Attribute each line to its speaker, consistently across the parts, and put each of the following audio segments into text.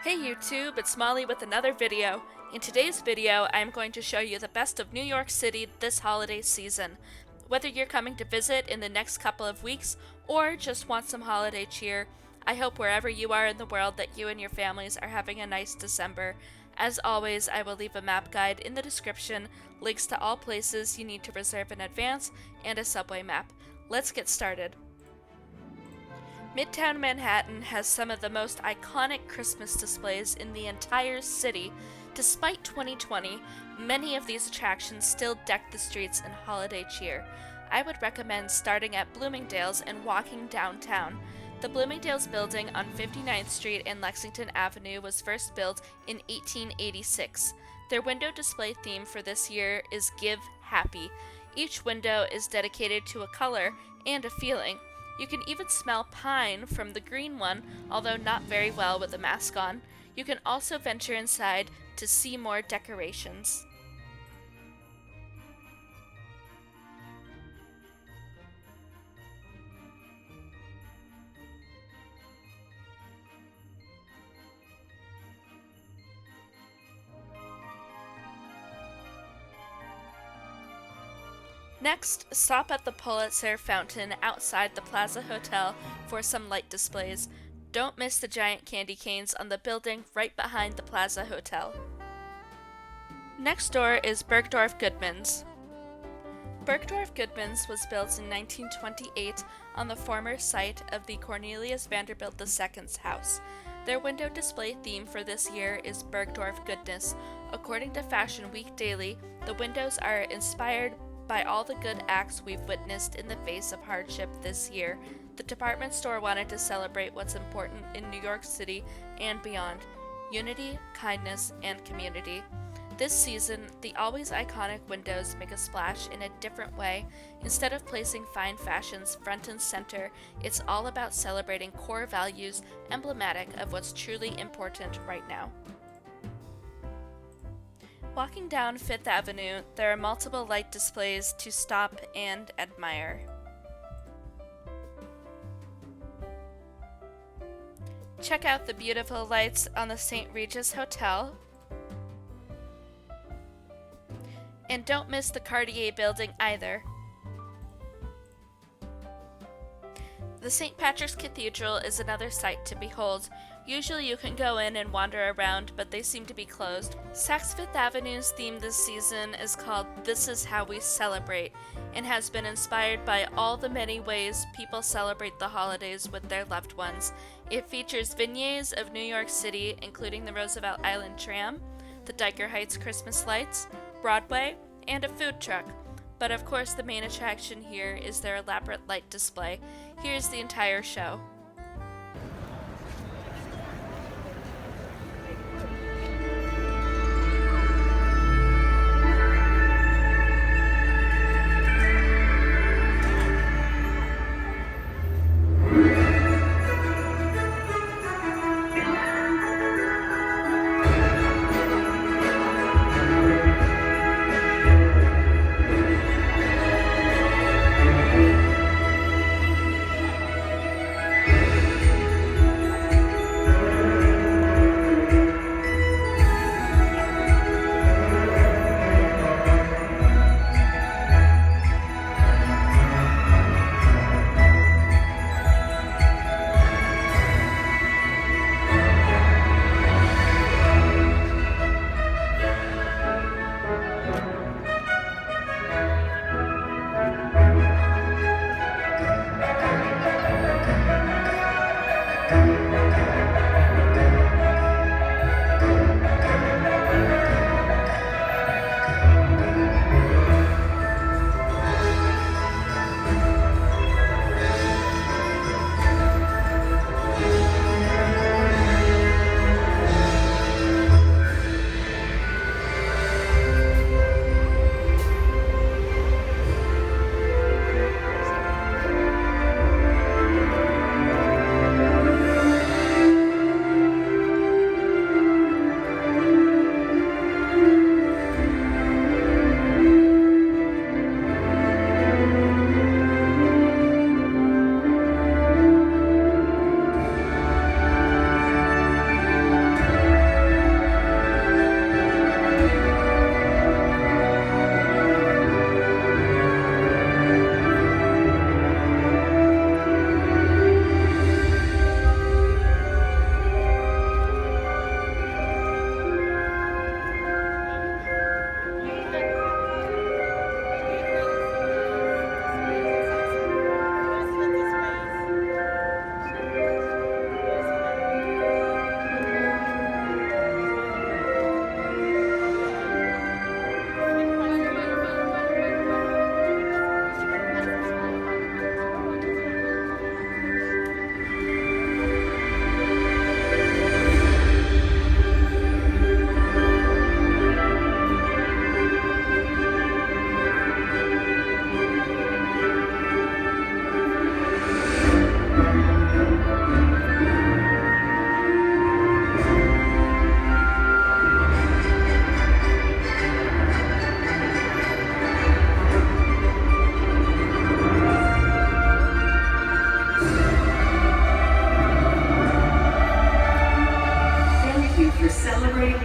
Speaker 1: Hey YouTube, it's Molly with another video. In today's video, I'm going to show you the best of New York City this holiday season. Whether you're coming to visit in the next couple of weeks or just want some holiday cheer, I hope wherever you are in the world that you and your families are having a nice December. As always, I will leave a map guide in the description, links to all places you need to reserve in advance, and a subway map. Let's get started. Midtown Manhattan has some of the most iconic Christmas displays in the entire city. Despite 2020, many of these attractions still deck the streets in holiday cheer. I would recommend starting at Bloomingdale's and walking downtown. The Bloomingdale's building on 59th Street and Lexington Avenue was first built in 1886. Their window display theme for this year is Give Happy. Each window is dedicated to a color and a feeling. You can even smell pine from the green one, although not very well with a mask on. You can also venture inside to see more decorations. Next, stop at the Pulitzer Fountain outside the Plaza Hotel for some light displays. Don't miss the giant candy canes on the building right behind the Plaza Hotel. Next door is Bergdorf Goodman's. Bergdorf Goodman's was built in 1928 on the former site of the Cornelius Vanderbilt II's house. Their window display theme for this year is Bergdorf Goodness. According to Fashion Week Daily, the windows are inspired by all the good acts we've witnessed in the face of hardship this year. The department store wanted to celebrate what's important in New York City and beyond: unity, kindness, and community. This season, the always iconic windows make a splash in a different way. Instead of placing fine fashions front and center, it's all about celebrating core values emblematic of what's truly important right now. Walking down Fifth Avenue, there are multiple light displays to stop and admire. Check out the beautiful lights on the St. Regis Hotel. And don't miss the Cartier building either. The St. Patrick's Cathedral is another sight to behold. Usually you can go in and wander around, but they seem to be closed. Saks Fifth Avenue's theme this season is called This Is How We Celebrate, and has been inspired by all the many ways people celebrate the holidays with their loved ones. It features vignettes of New York City, including the Roosevelt Island tram, the Dyker Heights Christmas lights, Broadway, and a food truck. But of course the main attraction here is their elaborate light display. Here's the entire show.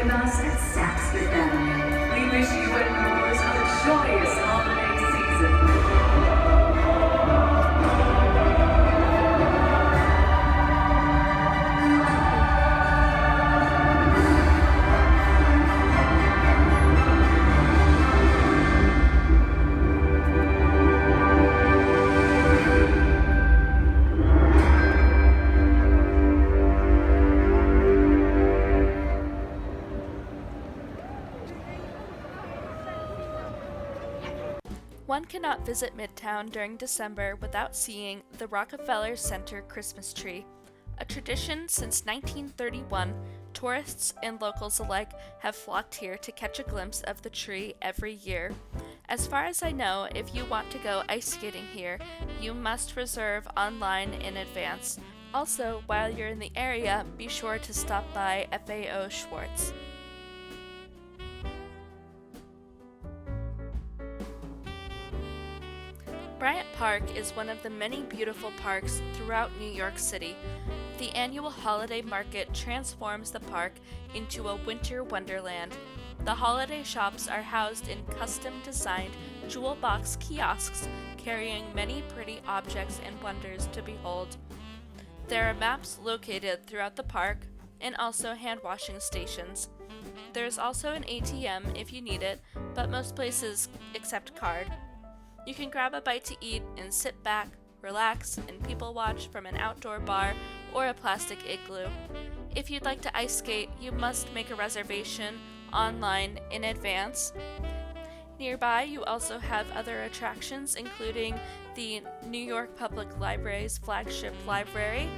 Speaker 2: with us at Saks Fifth Avenue. We wish you and yours a joyous holiday season.
Speaker 1: One cannot visit Midtown during December without seeing the Rockefeller Center Christmas tree. A tradition since 1931, tourists and locals alike have flocked here to catch a glimpse of the tree every year. As far as I know, if you want to go ice skating here, you must reserve online in advance. Also, while you're in the area, be sure to stop by FAO Schwartz. Bryant Park is one of the many beautiful parks throughout New York City. The annual holiday market transforms the park into a winter wonderland. The holiday shops are housed in custom-designed jewel box kiosks carrying many pretty objects and wonders to behold. There are maps located throughout the park and also hand-washing stations. There's also an ATM if you need it, but most places accept card. You can grab a bite to eat and sit back, relax, and people watch from an outdoor bar or a plastic igloo. If you'd like to ice skate, you must make a reservation online in advance. Nearby, you also have other attractions, including the New York Public Library's flagship library,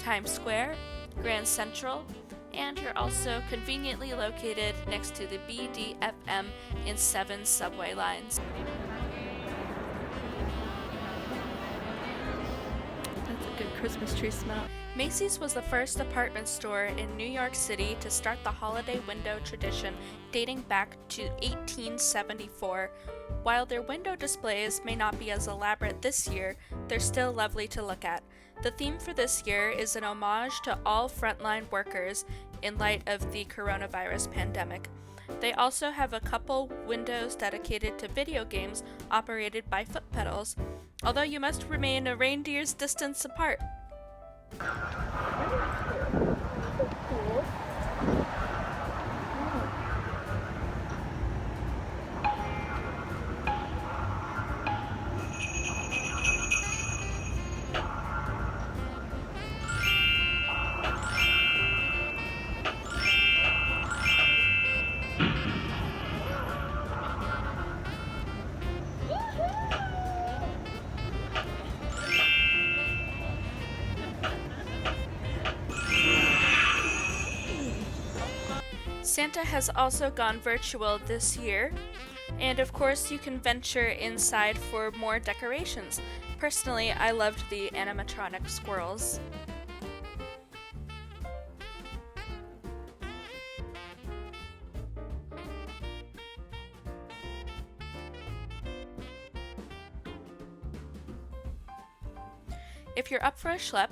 Speaker 1: Times Square, Grand Central, and you're also conveniently located next to the BDFM and 7 subway lines. Good Christmas tree smell. Macy's was the first department store in New York City to start the holiday window tradition dating back to 1874. While their window displays may not be as elaborate this year, they're still lovely to look at. The theme for this year is an homage to all frontline workers in light of the coronavirus pandemic. They also have a couple windows dedicated to video games operated by foot pedals, although you must remain a reindeer's distance apart. Santa has also gone virtual this year, and of course you can venture inside for more decorations. Personally, I loved the animatronic squirrels. If you're up for a schlep,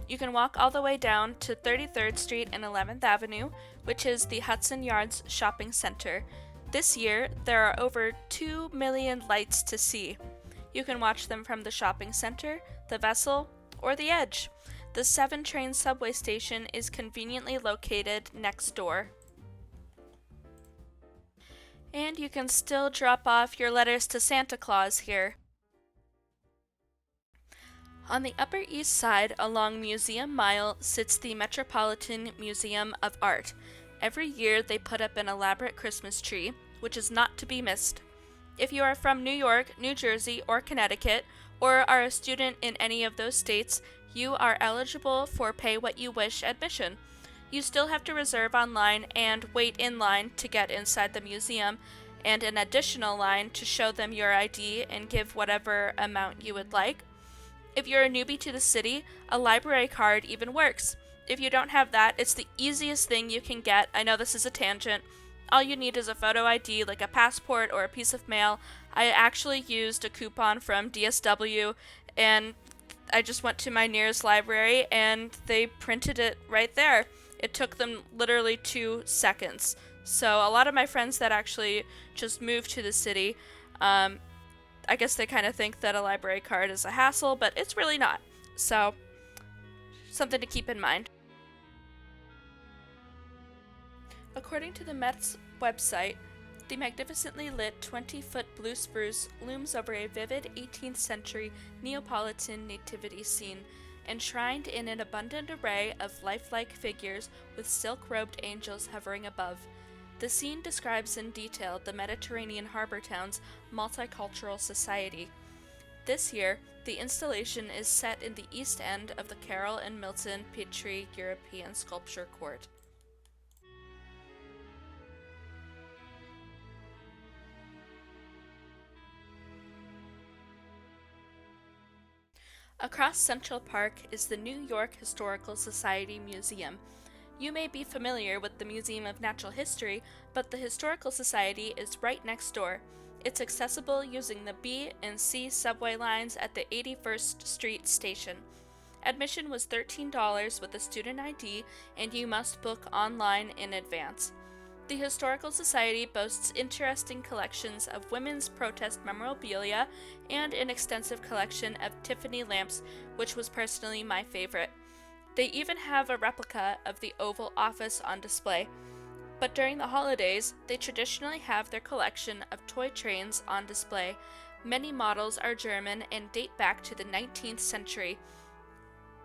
Speaker 1: you can walk all the way down to 33rd Street and 11th Avenue, which is the Hudson Yards Shopping Center. This year, there are over 2 million lights to see. You can watch them from the shopping center, the Vessel, or the Edge. The 7 train subway station is conveniently located next door. And you can still drop off your letters to Santa Claus here. On the Upper East Side, along Museum Mile, sits the Metropolitan Museum of Art. Every year, they put up an elaborate Christmas tree, which is not to be missed. If you are from New York, New Jersey, or Connecticut, or are a student in any of those states, you are eligible for pay-what-you-wish admission. You still have to reserve online and wait in line to get inside the museum, and an additional line to show them your ID and give whatever amount you would like. If you're a newbie to the city, a library card even works. If you don't have that, it's the easiest thing you can get. I know this is a tangent. All you need is a photo ID, like a passport or a piece of mail. I actually used a coupon from DSW, and I just went to my nearest library, and they printed it right there. It took them literally 2 seconds. So a lot of my friends that actually just moved to the city, I guess they kind of think that a library card is a hassle, but it's really not. So something to keep in mind. According to the Met's website, the magnificently lit 20-foot blue spruce looms over a vivid 18th century Neapolitan nativity scene, enshrined in an abundant array of lifelike figures with silk-robed angels hovering above. The scene describes in detail the Mediterranean harbor town's multicultural society. This year, the installation is set in the east end of the Carroll and Milton Petrie European Sculpture Court. Across Central Park is the New York Historical Society Museum. You may be familiar with the Museum of Natural History, but the Historical Society is right next door. It's accessible using the B and C subway lines at the 81st Street station. Admission was $13 with a student ID, and you must book online in advance. The Historical Society boasts interesting collections of women's protest memorabilia and an extensive collection of Tiffany lamps, which was personally my favorite. They even have a replica of the Oval Office on display. But during the holidays, they traditionally have their collection of toy trains on display. Many models are German and date back to the 19th century.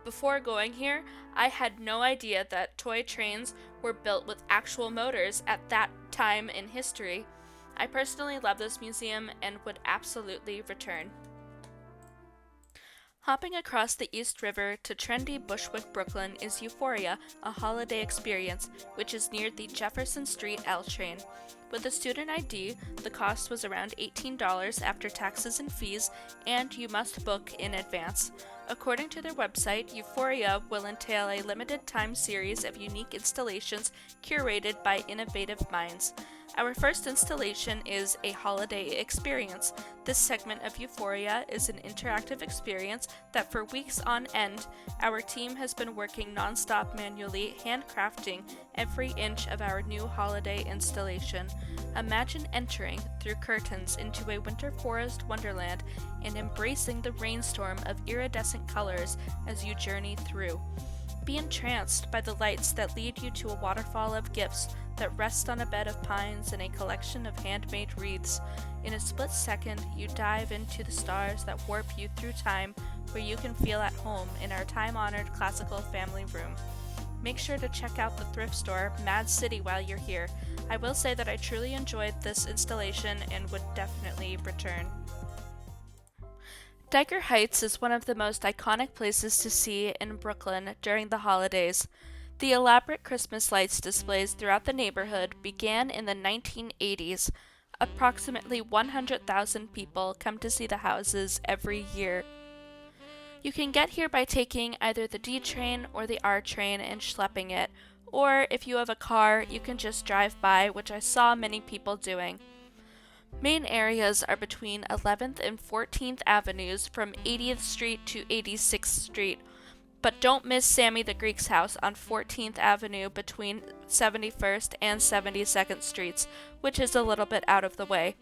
Speaker 1: Before going here, I had no idea that toy trains were built with actual motors at that time in history. I personally love this museum and would absolutely return. Hopping across the East River to trendy Bushwick, Brooklyn is Euphoria, a holiday experience, which is near the Jefferson Street L train. With a student ID, the cost was around $18 after taxes and fees, and you must book in advance. According to their website, Euphoria will entail a limited-time series of unique installations curated by innovative minds. Our first installation is a holiday experience. This segment of Euphoria is an interactive experience that for weeks on end, our team has been working non-stop manually handcrafting every inch of our new holiday installation. Imagine entering through curtains into a winter forest wonderland and embracing the rainstorm of iridescent colors as you journey through. Be entranced by the lights that lead you to a waterfall of gifts that rest on a bed of pines and a collection of handmade wreaths. In a split second, you dive into the stars that warp you through time, where you can feel at home in our time-honored classical family room. Make sure to check out the thrift store, Mad City, while you're here. I will say that I truly enjoyed this installation and would definitely return. Dyker Heights is one of the most iconic places to see in Brooklyn during the holidays. The elaborate Christmas lights displays throughout the neighborhood began in the 1980s. Approximately 100,000 people come to see the houses every year. You can get here by taking either the D train or the R train and schlepping it, or if you have a car, you can just drive by, which I saw many people doing. Main areas are between 11th and 14th Avenues from 80th Street to 86th Street, but don't miss Sammy the Greek's house on 14th Avenue between 71st and 72nd Streets, which is a little bit out of the way.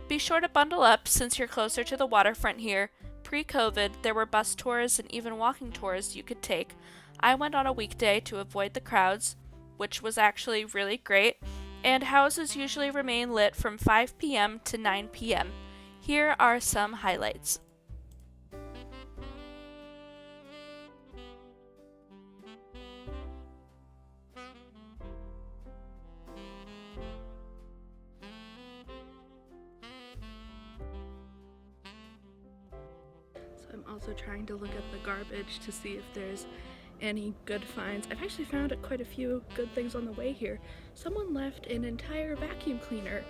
Speaker 1: Be sure to bundle up since you're closer to the waterfront here. Pre-COVID, there were bus tours and even walking tours you could take. I went on a weekday to avoid the crowds, which was actually really great, and houses usually remain lit from 5 p.m. to 9 p.m. Here are some highlights.
Speaker 3: So I'm also trying to look at the garbage to see if there's any good finds. I've actually found quite a few good things on the way here. Someone left an entire vacuum cleaner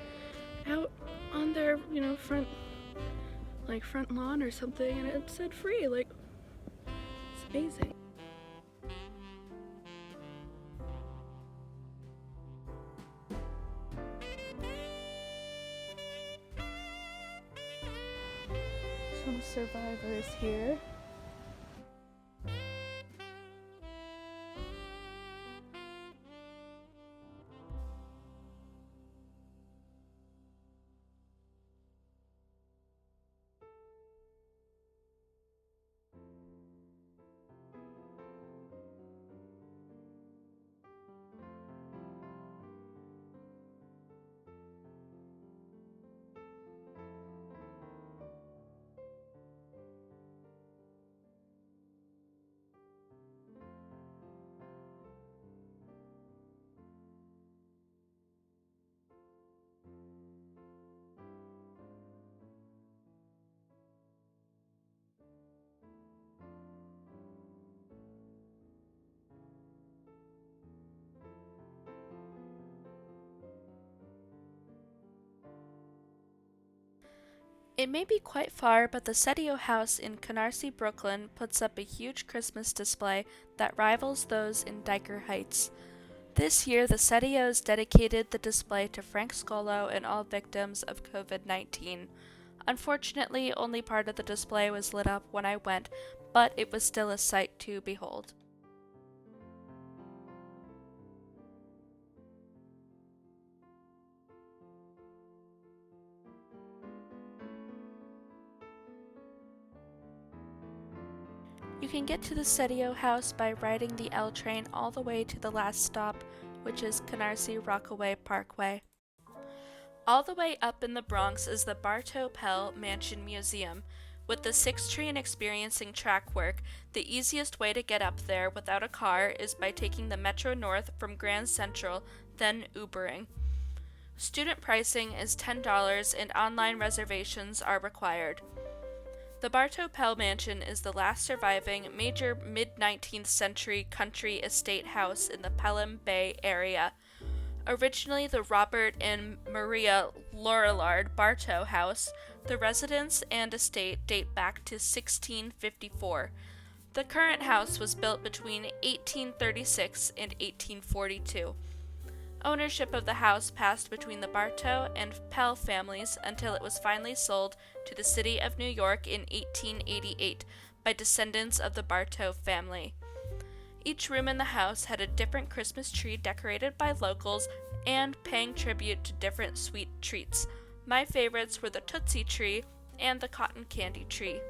Speaker 3: out on their, front lawn or something, and it said free. It's amazing. Some survivors here.
Speaker 1: They may be quite far, but the Setio House in Canarsie, Brooklyn puts up a huge Christmas display that rivals those in Dyker Heights. This year, the Setios dedicated the display to Frank Scolo and all victims of COVID-19. Unfortunately, only part of the display was lit up when I went, but it was still a sight to behold. You can get to the Setio House by riding the L train all the way to the last stop, which is Canarsie Rockaway Parkway. All the way up in the Bronx is the Bartow Pell Mansion Museum. With the 6th train experiencing track work, the easiest way to get up there without a car is by taking the Metro North from Grand Central, then Ubering. Student pricing is $10 and online reservations are required. The Bartow Pell Mansion is the last surviving major mid-19th century country estate house in the Pelham Bay area. Originally the Robert and Maria Lorillard Bartow House, the residence and estate date back to 1654. The current house was built between 1836 and 1842. Ownership of the house passed between the Bartow and Pell families until it was finally sold to the city of New York in 1888 by descendants of the Bartow family. Each room in the house had a different Christmas tree decorated by locals and paying tribute to different sweet treats. My favorites were the Tootsie Tree and the Cotton Candy Tree.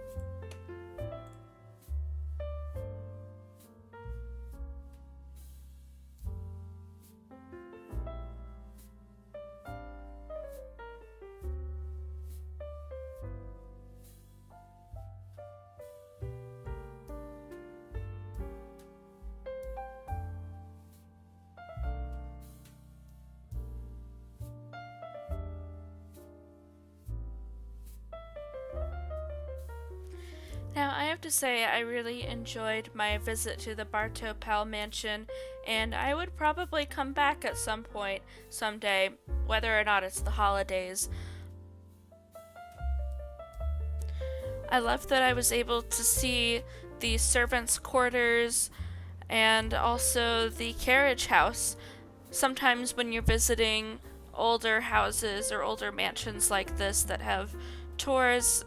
Speaker 1: Now, I have to say I really enjoyed my visit to the Bartow Pell Mansion, and I would probably come back at some point someday, whether or not it's the holidays. I love that I was able to see the servants' quarters and also the carriage house. Sometimes when you're visiting older houses or older mansions like this that have tours,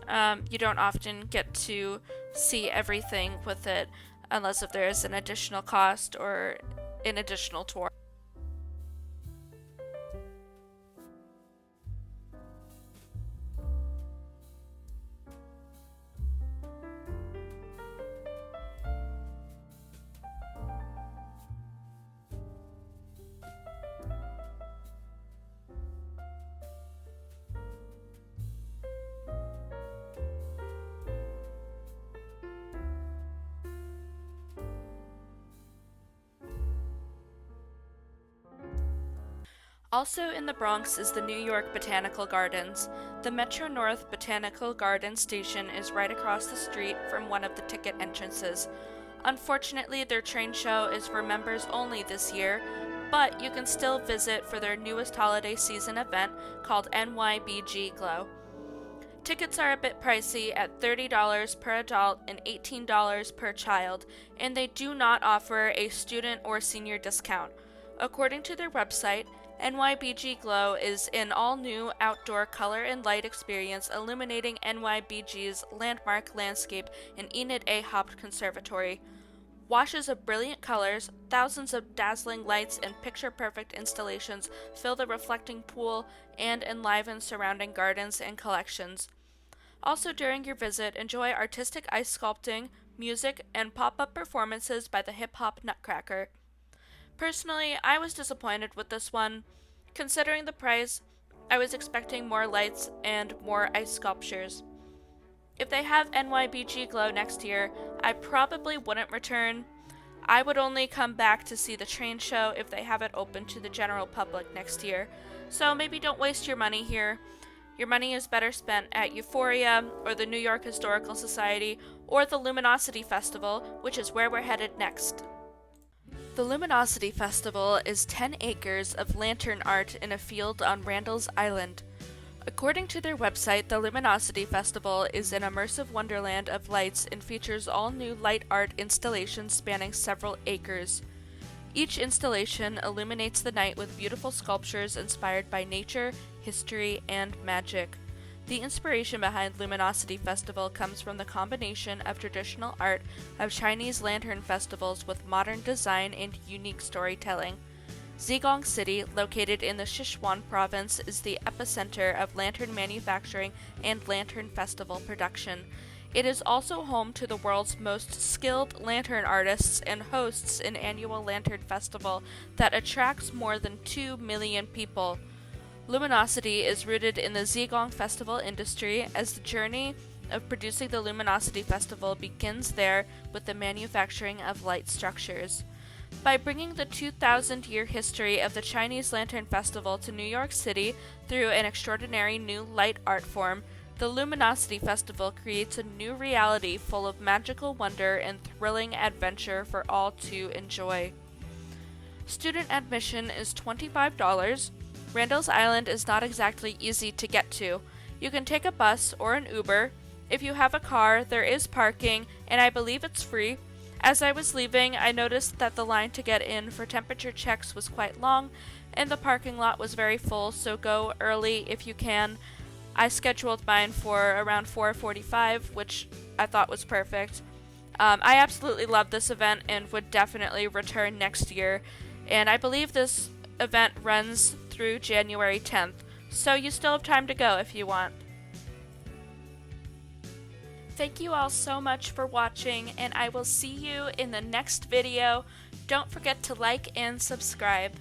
Speaker 1: you don't often get to see everything with it unless if there's an additional cost or an additional tour. Also in the Bronx is the New York Botanical Gardens. The Metro North Botanical Garden station is right across the street from one of the ticket entrances. Unfortunately, their train show is for members only this year, but you can still visit for their newest holiday season event called NYBG Glow. Tickets are a bit pricey at $30 per adult and $18 per child, and they do not offer a student or senior discount. According to their website, NYBG Glow is an all-new outdoor color and light experience illuminating NYBG's landmark landscape in Enid A. Haupt Conservatory. Washes of brilliant colors, thousands of dazzling lights, and picture-perfect installations fill the reflecting pool and enliven surrounding gardens and collections. Also during your visit, enjoy artistic ice sculpting, music, and pop-up performances by the hip-hop Nutcracker. Personally, I was disappointed with this one. Considering the price, I was expecting more lights and more ice sculptures. If they have NYBG Glow next year, I probably wouldn't return. I would only come back to see the train show if they have it open to the general public next year. So maybe don't waste your money here. Your money is better spent at Euphoria, or the New York Historical Society, or the LuminoCity Festival, which is where we're headed next. The LuminoCity Festival is 10 acres of lantern art in a field on Randall's Island. According to their website, the LuminoCity Festival is an immersive wonderland of lights and features all new light art installations spanning several acres. Each installation illuminates the night with beautiful sculptures inspired by nature, history, and magic. The inspiration behind LuminoCity Festival comes from the combination of traditional art of Chinese lantern festivals with modern design and unique storytelling. Zhejiang City, located in the Sichuan province, is the epicenter of lantern manufacturing and lantern festival production. It is also home to the world's most skilled lantern artists and hosts an annual lantern festival that attracts more than 2 million people. LuminoCity is rooted in the Zhejiang festival industry, as the journey of producing the LuminoCity Festival begins there with the manufacturing of light structures. By bringing the 2,000-year history of the Chinese Lantern Festival to New York City through an extraordinary new light art form, the LuminoCity Festival creates a new reality full of magical wonder and thrilling adventure for all to enjoy. Student admission is $25. Randall's Island is not exactly easy to get to. You can take a bus or an Uber. If you have a car, there is parking, and I believe it's free. As I was leaving, I noticed that the line to get in for temperature checks was quite long, and the parking lot was very full, so go early if you can. I scheduled mine for around 4:45, which I thought was perfect. I absolutely love this event and would definitely return next year, and I believe this event runs through January 10th, so you still have time to go if you want. Thank you all so much for watching, and I will see you in the next video. Don't forget to like and subscribe.